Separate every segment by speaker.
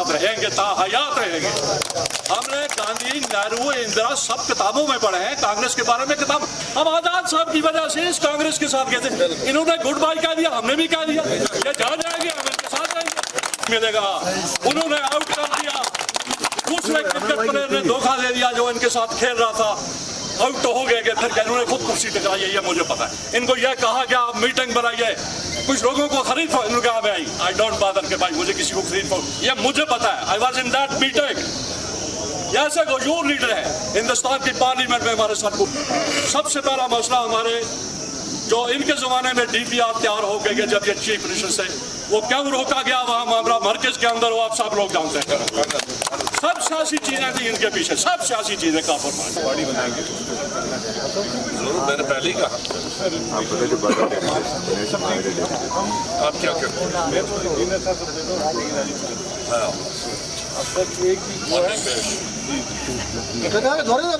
Speaker 1: रहेंगे, ताहयात रहेंगे। हमने गांधी, नेहरू, इंदिरा सब किताबों में पढ़े हैं कांग्रेस के बारे में किताब। हम आजाद साहब की वजह से इस कांग्रेस के साथ गए थे, इन्होंने गुड बाय कह दिया, हमने भी कह दिया ये जा जाएंगे, हम इनके साथ जाएंगे मिलेगा। उन्होंने आउट कर दिया, दूसरे क्रिकेट प्लेयर ने धोखा दे दिया जो इनके साथ खेल रहा था, आउट तो हो गए। फिर इन्होंने खुद कुर्सी टकराई है, ये मुझे पता है। इनको यह कहा गया आप मीटिंग बनाइए, कुछ लोगों को खरीद आई डोंट बादर के भाई मुझे किसी को खरीद, ये मुझे पता है। I was in that meeting. ऐसे गजूर लीडर है हिंदुस्तान की पार्लियामेंट में हमारे साथ। सबसे पहला मसला हमारे जो इनके जमाने में डीपीआर तैयार हो गए जब ये चीफ मिनिस्टर से, वो क्यों रोका गया वहां मामला मरकज के अंदर, वो आप सब लोग जानते हैं। सब सियासी चीजें थी इनके पीछे, सब सियासी चीजें का
Speaker 2: बॉडी बनाएंगे जरूर। मैंने पहले ही कहा आप क्या कर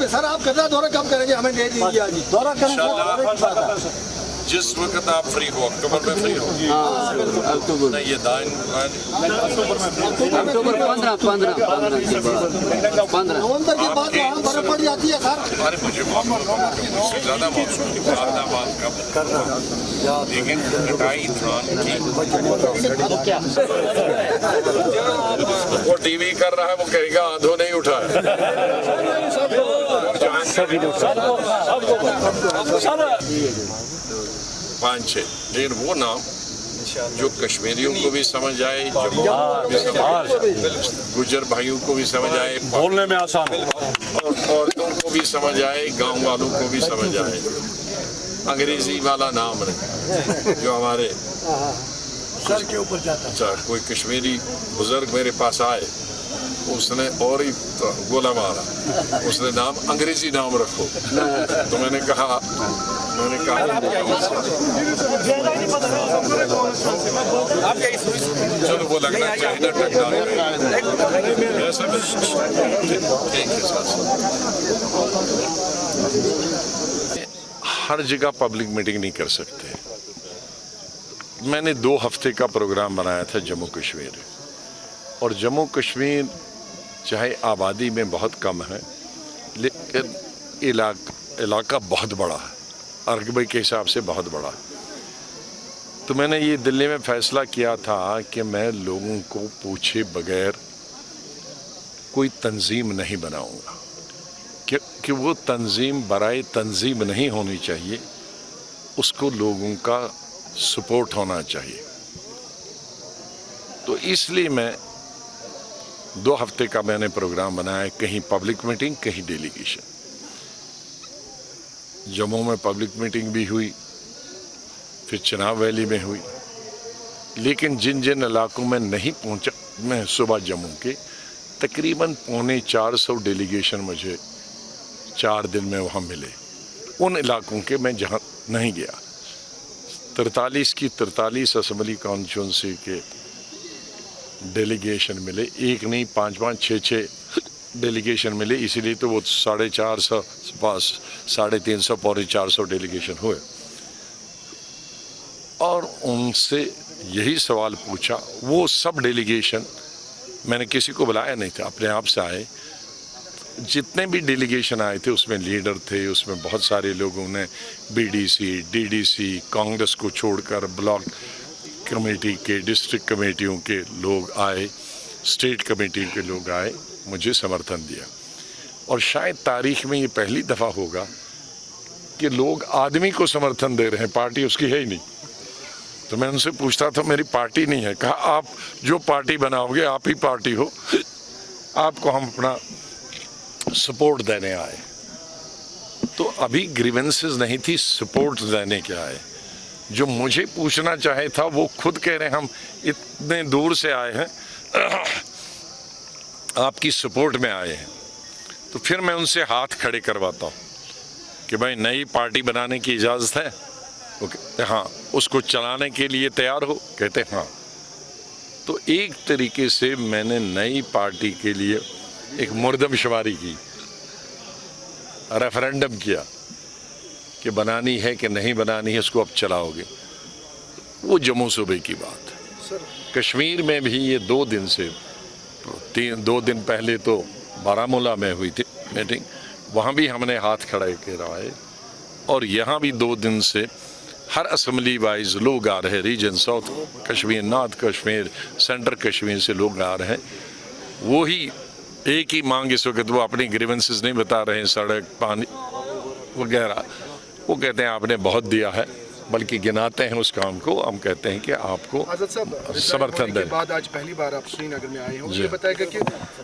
Speaker 3: सर, आप कदा दौरा कब करेंगे, हमें दे दीजिए आज दौरा करेंगे
Speaker 2: जिस वक्त आप फ्री हो। अक्टूबर में फ्री हो? नहीं, ये
Speaker 4: अक्टूबर 15
Speaker 3: नवंबर के बाद वहाँ बर्फ पड़ जाती है सर।
Speaker 2: अरे मुझे ज्यादा मानसून की बात करना, लेकिन कटाई धान की वो टीवी कर रहा है, वो कहेगा आंधो नहीं उठा पाँच छः, लेकिन वो नाम जो कश्मीरियों को भी समझ आए, जम्मू को भी समझ आए, गुजर भाइयों को भी समझ आए,
Speaker 1: बोलने में आसान,
Speaker 2: और औरतों को भी समझ आए, गांव वालों को भी समझ आए। अंग्रेजी वाला नाम नहीं जो हमारे
Speaker 3: सर के ऊपर जाता।
Speaker 2: अच्छा, कोई कश्मीरी बुजुर्ग मेरे पास आए, उसने और ही गोला मारा, उसने नाम अंग्रेजी नाम रखो। तो मैंने कहा चलो वो लगना चाहिए ना हर जगह पब्लिक मीटिंग नहीं कर सकते। मैंने 2 हफ्ते का प्रोग्राम बनाया था जम्मू कश्मीर, और जम्मू कश्मीर चाहे आबादी में बहुत कम है, लेकिन इलाका बहुत बड़ा है, रकबे के हिसाब से बहुत बड़ा है। तो मैंने ये दिल्ली में फैसला किया था कि मैं लोगों को पूछे बगैर कोई तंजीम नहीं बनाऊंगा, कि वो तंजीम बराए तंजीम नहीं होनी चाहिए, उसको लोगों का सपोर्ट होना चाहिए। तो इसलिए मैं 2 हफ्ते का मैंने प्रोग्राम बनाया, कहीं पब्लिक मीटिंग, कहीं डेलीगेशन। जम्मू में पब्लिक मीटिंग भी हुई, फिर चिनाब वैली में हुई, लेकिन जिन जिन इलाकों में नहीं पहुंचा मैं सुबह जम्मू के तकरीबन 350 डेलीगेशन मुझे 4 दिन में वहाँ मिले। उन इलाकों के मैं जहाँ नहीं गया, 43 की 43 असम्बली कॉन्स्टिट्यूंसी के डेलीगेशन मिले, एक नहीं 5-5, 6-6 डेलीगेशन मिले। इसीलिए तो वो 450 पास 350 पौने 400 डेलीगेशन हुए। और उनसे यही सवाल पूछा, वो सब डेलीगेशन मैंने किसी को बुलाया नहीं था, अपने आप से आए। जितने भी डेलीगेशन आए थे उसमें लीडर थे, उसमें बहुत सारे लोगों ने बीडीसी, डीडीसी, कांग्रेस को छोड़कर ब्लॉक कमेटी के, डिस्ट्रिक्ट कमेटियों के लोग आए, स्टेट कमेटी के लोग आए, मुझे समर्थन दिया। और शायद तारीख में ये पहली दफ़ा होगा कि लोग आदमी को समर्थन दे रहे हैं, पार्टी उसकी है ही नहीं। तो मैं उनसे पूछता था, मेरी पार्टी नहीं है। कहा आप जो पार्टी बनाओगे आप ही पार्टी हो, आपको हम अपना सपोर्ट देने आए। तो अभी ग्रीवेंसेस नहीं थी, सपोर्ट देने के आए। जो मुझे पूछना चाहे था वो खुद कह रहे हैं हम इतने दूर से आए हैं, आपकी सपोर्ट में आए हैं। तो फिर मैं उनसे हाथ खड़े करवाता हूँ कि भाई नई पार्टी बनाने की इजाज़त है? वो कहते हाँ। उसको चलाने के लिए तैयार हो? कहते हाँ। तो एक तरीके से मैंने नई पार्टी के लिए एक मुर्दमशुमारी की, रेफरेंडम किया कि बनानी है कि नहीं बनानी है, इसको अब चलाओगे। वो जम्मू सूबे की बात है। कश्मीर में भी ये 2 दिन से दो दिन पहले तो बारामूला में हुई थी मीटिंग, वहाँ भी हमने हाथ खड़े करवाए, और यहाँ भी 2 दिन से हर असेंबली वाइज लोग आ रहे हैं। Region south Kashmir, north Kashmir, central Kashmir से लोग आ रहे हैं। वही एक ही मांग इस वक्त, वो अपनी ग्रीवेंसेस नहीं बता रहे हैं, सड़क, पानी वगैरह। वो कहते हैं आपने बहुत दिया है, बल्कि गिनाते हैं उस काम को। हम कहते हैं कि आपको समर्थन दें।
Speaker 4: बाद आज पहली बार आप श्रीनगर में आए हैं, मुझे बताएगा कि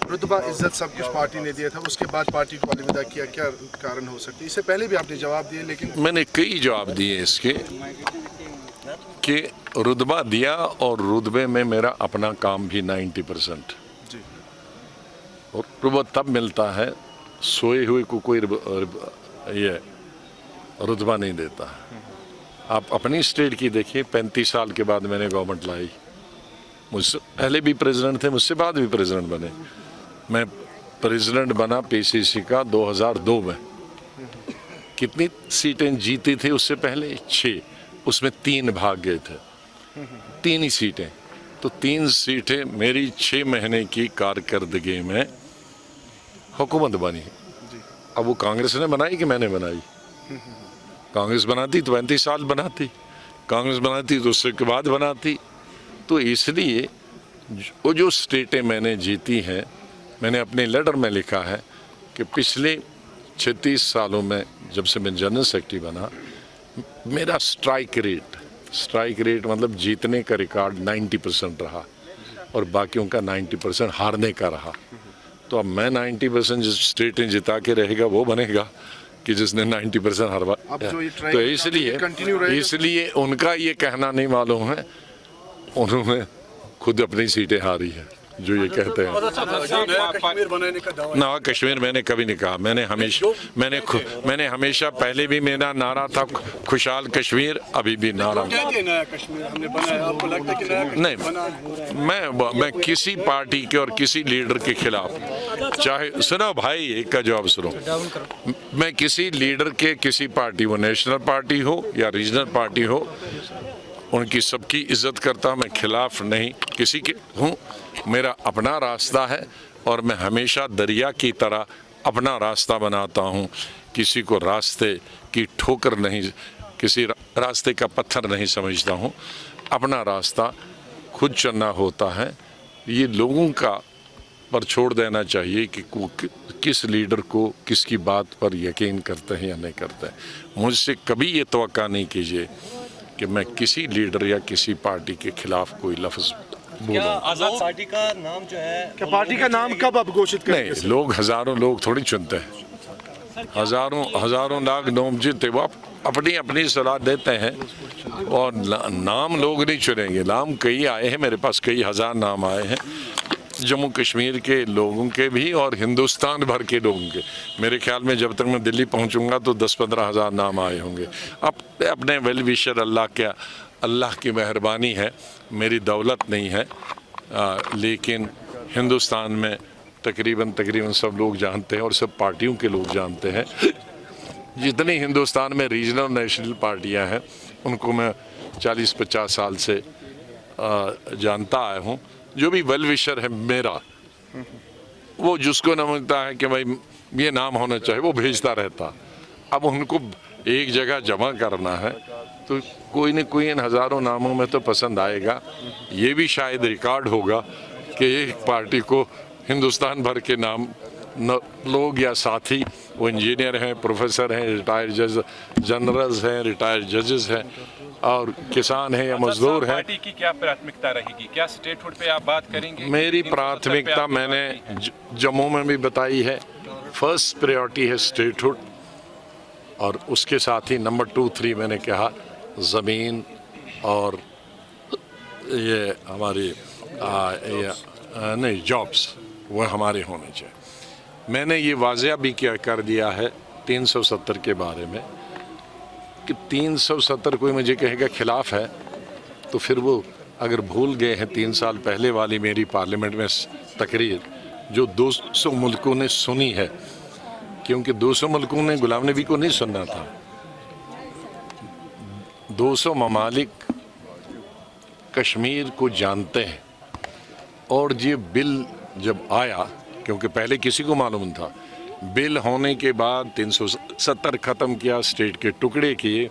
Speaker 4: रुतबा इज्जत सब कुछ पार्टी ने दिया था, उसके बाद पार्टी को अलविदा किया, क्या कारण हो सकती है? इससे पहले भी आपने जवाब दिए, लेकिन
Speaker 2: मैंने कई जवाब दिए इसके कि रुतबा दिया, और रुतबे में मेरा अपना काम भी 90%।
Speaker 4: जी।
Speaker 2: और रुतबा तब मिलता है, सोए हुए को कोई ये रुतबा नहीं देता है। आप अपनी स्टेट की देखिए, 35 साल के बाद मैंने गवर्नमेंट लाई। मुझसे पहले भी प्रेसिडेंट थे, मुझसे बाद भी प्रेसिडेंट बने। मैं प्रेसिडेंट बना पीसीसी का 2002 में। कितनी सीटें जीती थी उससे पहले? 6, उसमें 3 भाग गए थे, 3 ही सीटें। तो 3 सीटें मेरी 6 महीने की कारकर्दगी में हुकूमत बनी। अब वो कांग्रेस ने बनाई कि मैंने बनाई? कांग्रेस बनाती तो 35 साल बनाती, कांग्रेस बनाती तो उसके बाद बनाती। तो इसलिए वो जो स्टेटें मैंने जीती हैं, मैंने अपने लेटर में लिखा है कि पिछले 36 सालों में, जब से मैं जनरल सेक्रेटरी बना, मेरा स्ट्राइक रेट मतलब जीतने का रिकॉर्ड 90% रहा, और बाकियों का 90% हारने का रहा। तो अब मैं 90% जिस स्टेटें जिता के रहेगा वो बनेगा कि जिसने 90% हरवा। तो इसलिए उनका ये कहना नहीं मालूम है, उन्होंने खुद अपनी सीटें हारी है जो ये कहते हैं। नया कश्मीर मैंने कभी नहीं कहा। मैंने हमेशा पहले भी मेरा नारा था खुशहाल कश्मीर, अभी भी नारा। नहीं, मैं किसी पार्टी के और किसी लीडर के खिलाफ, चाहे सुनो भाई, एक का जवाब सुनो, मैं किसी लीडर के, किसी पार्टी, वो नेशनल पार्टी हो या रीजनल पार्टी हो, उनकी सबकी इज्जत करता हूँ। मैं खिलाफ नहीं किसी के हूँ। मेरा अपना रास्ता है, और मैं हमेशा दरिया की तरह अपना रास्ता बनाता हूँ। किसी को रास्ते की ठोकर नहीं, किसी रास्ते का पत्थर नहीं समझता हूँ। अपना रास्ता खुद चलना होता है। ये लोगों का पर छोड़ देना चाहिए कि किस लीडर को किसकी बात पर यकीन करते हैं या नहीं करते हैं। मुझसे कभी ये तवक्का नहीं कीजिए कि मैं किसी लीडर या किसी पार्टी के खिलाफ कोई लफ्ज़
Speaker 5: क्या आजाद पार्टी का नाम जो है,
Speaker 4: क्या पार्टी का नाम कब आप घोषित करेंगे?
Speaker 2: नहीं, लोग हजारों लोग थोड़ी चुनते हैं। हजारों लाख लोग जीते, वो अपनी अपनी सलाह देते हैं, और नाम लोग नहीं चुनेंगे। नाम कई आए हैं मेरे पास, कई हजार नाम आए हैं, जम्मू कश्मीर के लोगों के भी और हिंदुस्तान भर के लोगों के। मेरे ख्याल में जब तक मैं दिल्ली पहुंचूंगा तो 10-15 हज़ार नाम आए होंगे। अपने वेल विशर अल्लाह की मेहरबानी है, मेरी दौलत नहीं है, लेकिन हिंदुस्तान में तकरीबन सब लोग जानते हैं, और सब पार्टियों के लोग जानते हैं। जितनी हिंदुस्तान में रीजनल नेशनल पार्टियां हैं, उनको मैं 40-50 साल से जानता आया हूँ। जो भी वेल विशर है मेरा, वो जिसको न मिलता है कि भाई ये नाम होना चाहिए, वो भेजता रहता। अब उनको एक जगह जमा करना है, तो कोई न कोई इन हज़ारों नामों में तो पसंद आएगा। ये भी शायद रिकॉर्ड होगा कि एक पार्टी को हिंदुस्तान भर के नाम लोग या साथी, वो इंजीनियर हैं, प्रोफेसर हैं, रिटायर्ड जज जनरल्स हैं, रिटायर्ड जजेस हैं, और किसान हैं या मजदूर हैं।
Speaker 6: पार्टी की क्या प्राथमिकता रहेगी? क्या स्टेटहुड पे आप बात करेंगे?
Speaker 2: मेरी प्राथमिकता मैंने जम्मू में भी बताई है। फर्स्ट प्रायोरिटी है स्टेटहुड, और उसके साथ ही नंबर 2-3 मैंने कहा ज़मीन, और ये हमारी नहीं जॉब्स, वो हमारे होने चाहिए। मैंने ये वाज़ेह भी क्या कर दिया है 370 के बारे में कि 370 कोई मुझे कहेगा खिलाफ है, तो फिर वो अगर भूल गए हैं 3 साल पहले वाली मेरी पार्लियामेंट में तकरीर जो 200 मुल्कों ने सुनी है, क्योंकि 200 मुल्कों ने गुलाम नबी को नहीं सुनना था। 200 ममालिक कश्मीर को जानते हैं, और ये बिल जब आया, क्योंकि पहले किसी को मालूम था, बिल होने के बाद 370 ख़त्म किया, स्टेट के टुकड़े किए,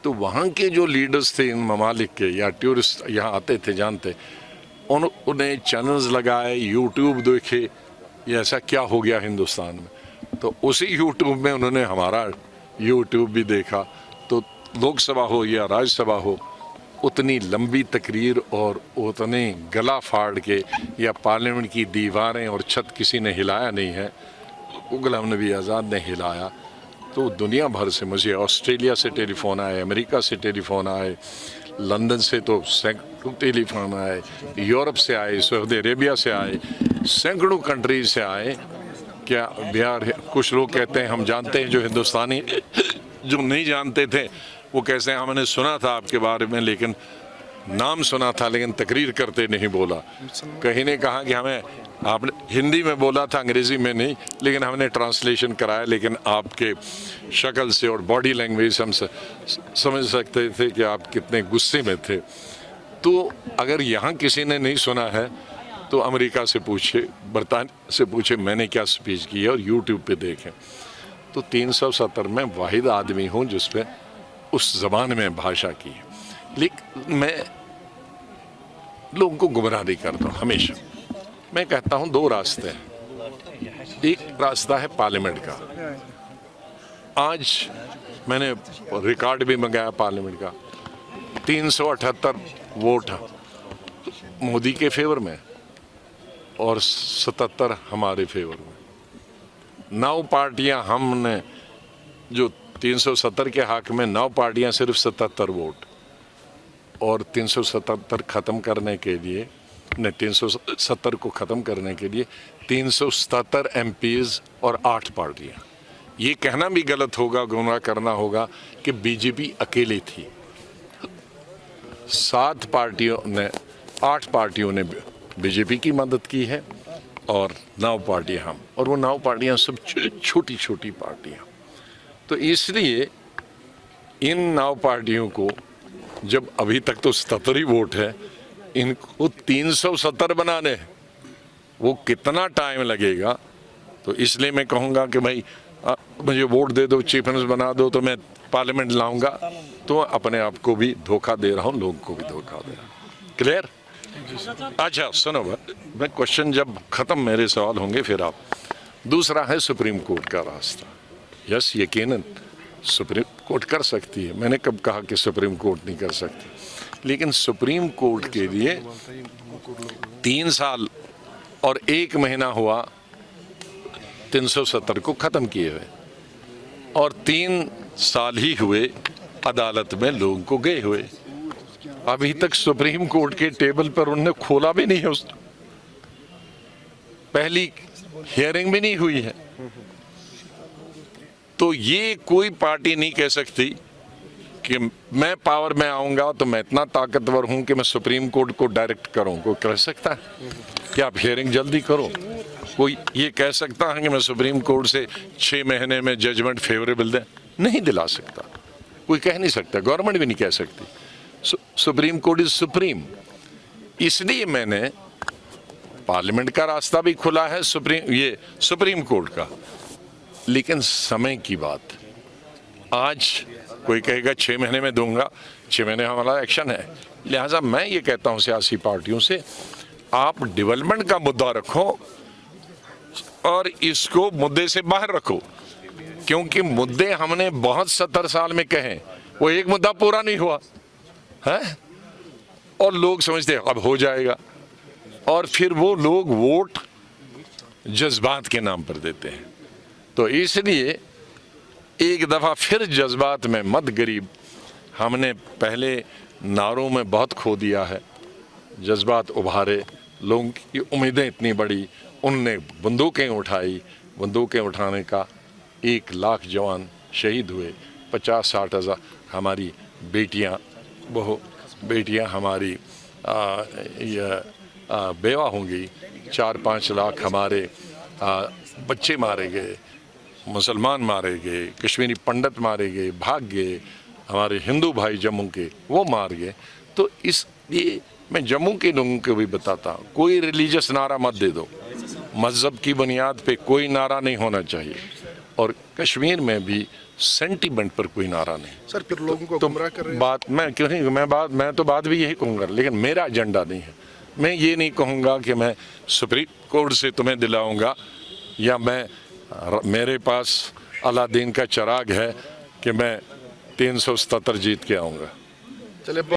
Speaker 2: तो वहाँ के जो लीडर्स थे इन ममालिक के या टूरिस्ट यहाँ आते थे जानते, उन्हें चैनल्स लगाए, यूट्यूब देखे ये ऐसा क्या हो गया हिंदुस्तान में, तो उसी यूट्यूब में उन्होंने हमारा यूट्यूब भी देखा। तो लोकसभा हो या राज्यसभा हो, उतनी लंबी तकरीर और उतने गला फाड़ के या पार्लियामेंट की दीवारें और छत किसी ने हिलाया नहीं है। गुलाम नबी आज़ाद ने हिलाया। तो दुनिया भर से मुझे ऑस्ट्रेलिया से टेलीफोन आए, अमेरिका से टेलीफोन आए, लंदन से तो सैकड़ों टेलीफोन आए, यूरोप से आए, सऊदी अरेबिया से आए, सैकड़ों कंट्रीज से आए। क्या बिहार, कुछ लोग कहते हैं हम जानते हैं, जो हिंदुस्तानी जो नहीं जानते थे वो कैसे हमने सुना था आपके बारे में, लेकिन नाम सुना था लेकिन तकरीर करते नहीं बोला। कहीं ने कहा कि हमें आपने हिंदी में बोला था, अंग्रेज़ी में नहीं, लेकिन हमने ट्रांसलेशन कराया, लेकिन आपके शक्ल से और बॉडी लैंग्वेज हम समझ सकते थे कि आप कितने गुस्से में थे। तो अगर यहाँ किसी ने नहीं सुना है तो अमेरिका से पूछे, बरतानिया से पूछे मैंने क्या स्पीच की है, और यूट्यूब पे देखें। तो 370 में वाहिद आदमी हूँ जिस पे उस ज़बान में भाषा की है। लेकिन मैं लोगों को गुमराह नहीं करता हूँ हमेशा। मैं कहता हूँ दो रास्ते हैं। एक रास्ता है पार्लियामेंट का। आज मैंने रिकॉर्ड भी मंगाया पार्लियामेंट का, 378 वोट मोदी के फेवर में और 77 हमारे फेवर में। 9 पार्टियां, हमने जो 370 के हक में 9 पार्टियां सिर्फ 77 वोट, और 377 ख़त्म करने के लिए, ने 370 को ख़त्म करने के लिए 377 एमपीज़ और 8 पार्टियां। ये कहना भी गलत होगा, गुमराह करना होगा कि बीजेपी अकेली थी। 7 पार्टियों ने, 8 पार्टियों ने बीजेपी की मदद की है और 9 पार्टियां हम, और वो 9 पार्टियां सब छोटी छोटी पार्टियां। तो इसलिए इन 9 पार्टियों को, जब अभी तक तो 77 ही वोट है, इनको 370 बनाने हैं, वो कितना टाइम लगेगा। तो इसलिए मैं कहूँगा कि भाई मुझे वोट दे दो, चीफ मिनिस्टर बना दो, तो मैं पार्लियामेंट लाऊंगा, तो अपने आप को भी धोखा दे रहा हूँ, लोगों को भी धोखा दे रहा हूँ। क्लियर? अच्छा सुनो, मैं क्वेश्चन जब ख़त्म मेरे सवाल होंगे फिर आप। दूसरा है सुप्रीम कोर्ट का रास्ता। यस, यकीनन सुप्रीम कोर्ट कर सकती है, मैंने कब कहा कि सुप्रीम कोर्ट नहीं कर सकती, लेकिन सुप्रीम कोर्ट के लिए 3 साल और 1 महीना हुआ 370 को ख़त्म किए हुए, और 3 साल ही हुए अदालत में लोगों को गए हुए। अभी तक सुप्रीम कोर्ट के टेबल पर उन्होंने खोला भी नहीं है, उस पहली हियरिंग भी नहीं हुई है। तो ये कोई पार्टी नहीं कह सकती कि मैं पावर में आऊंगा तो मैं इतना ताकतवर हूं कि मैं सुप्रीम कोर्ट को डायरेक्ट करूं। कोई कह सकता है कि आप हियरिंग जल्दी करो? कोई ये कह सकता है कि मैं सुप्रीम कोर्ट से 6 महीने में जजमेंट फेवरेबल दे? नहीं दिला सकता, कोई कह नहीं सकता, गवर्नमेंट भी नहीं कह सकती। Supreme court is supreme. इसलिए मैंने पार्लियामेंट का रास्ता भी खुला है, सुप्रीम कोर्ट का। लेकिन समय की बात, आज कोई कहेगा 6 महीने में दूंगा, 6 महीने हमारा एक्शन है। लिहाजा मैं ये कहता हूं सियासी पार्टियों से, आप डेवलपमेंट का मुद्दा रखो और इसको मुद्दे से बाहर रखो, क्योंकि मुद्दे हमने बहुत 70 साल में कहे, वो एक मुद्दा पूरा नहीं हुआ है, और लोग समझते हैं अब हो जाएगा, और फिर वो लोग वोट जज्बात के नाम पर देते हैं। तो इसलिए एक दफ़ा फिर जज्बात में मत गरीब, हमने पहले नारों में बहुत खो दिया है, जज्बात उभारे, लोगों की उम्मीदें इतनी बड़ी, उनने बंदूकें उठाई, बंदूकें उठाने का 1 लाख जवान शहीद हुए, 50-60 हज़ार हमारी बेटियां हमारी बेवा होंगी, 4-5 लाख हमारे बच्चे मारे गए, मुसलमान मारे गए, कश्मीरी पंडित मारे गए, भाग गए, हमारे हिंदू भाई जम्मू के वो मार गए। तो इसलिए मैं जम्मू के लोगों को भी बताता हूँ, कोई रिलीजियस नारा मत दे दो, मज़हब की बुनियाद पे कोई नारा नहीं होना चाहिए, और कश्मीर में भी सेंटीमेंट पर कोई नारा नहीं।
Speaker 4: सर फिर लोगों को
Speaker 2: तो
Speaker 4: गुमराह कर रहे हैं।
Speaker 2: बात मैं क्यों नहीं, मैं तो बात भी यही कहूँगा, लेकिन मेरा एजेंडा नहीं है। मैं ये नहीं कहूँगा कि मैं सुप्रीम कोर्ट से तुम्हें दिलाऊंगा, या मेरे पास अलादीन का चिराग है कि मैं 377 जीत के आऊँगा।
Speaker 4: चले